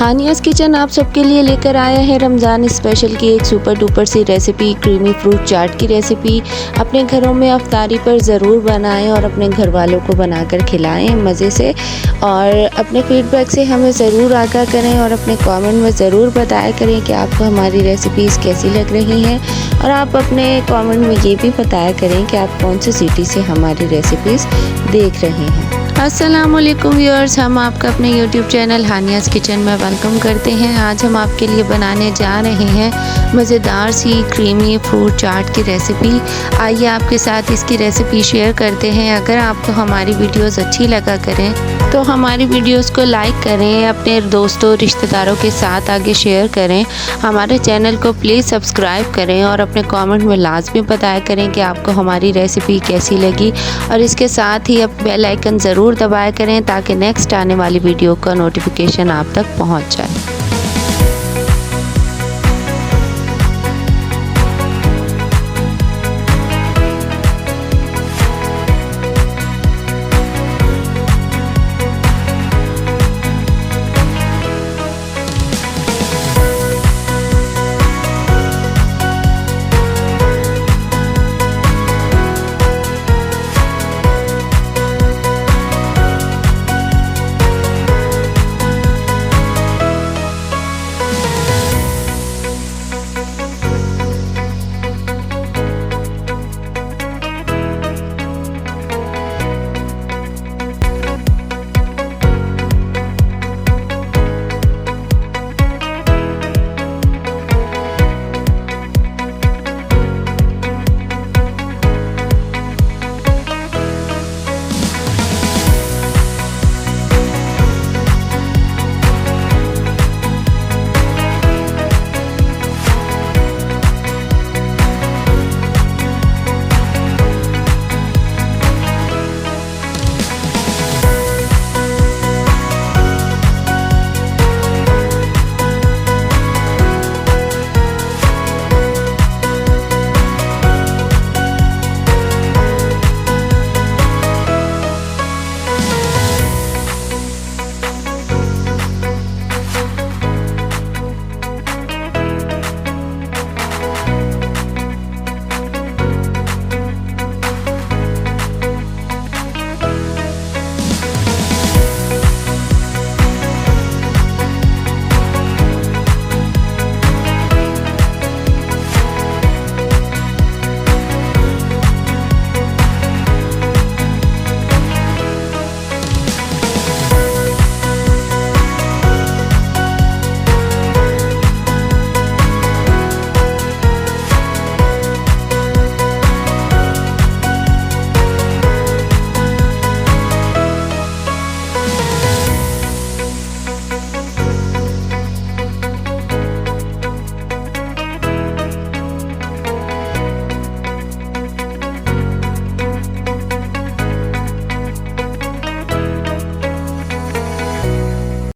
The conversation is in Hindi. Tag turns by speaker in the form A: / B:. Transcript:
A: हानियाज़ किचन आप सबके लिए लेकर आया है रमज़ान स्पेशल की एक सुपर डुपर सी रेसिपी, क्रीमी फ्रूट चाट की रेसिपी। अपने घरों में अफ्तारी पर ज़रूर बनाएं और अपने घर वालों को बनाकर खिलाएं मज़े से। और अपने फीडबैक से हमें ज़रूर आगाह करें और अपने कमेंट में ज़रूर बताया करें कि आपको हमारी रेसिपीज़ कैसी लग रही हैं। और आप अपने कमेंट में ये भी बताया करें कि आप कौन सी सिटी से हमारी रेसिपीज़ देख रहे हैं। अस्सलाम वालेकुम व्यूअर्स, हम आपका अपने यूट्यूब चैनल हानियाज़ किचन में वेलकम करते हैं। आज हम आपके लिए बनाने जा रहे हैं मज़ेदार सी क्रीमी फ्रूट चाट की रेसिपी। आइए आपके साथ इसकी रेसिपी शेयर करते हैं। अगर आपको हमारी वीडियोस अच्छी लगा करें तो हमारी वीडियोस को लाइक करें, अपने दोस्तों रिश्तेदारों के साथ आगे शेयर करें। हमारे चैनल को प्लीज़ सब्सक्राइब करें और अपने कमेंट में लाजमी बताया करें कि आपको हमारी रेसिपी कैसी लगी। और इसके साथ ही आप बेल आइकन ज़रूर दबाया करें ताकि नेक्स्ट आने वाली वीडियो का नोटिफिकेशन आप तक पहुंच जाए।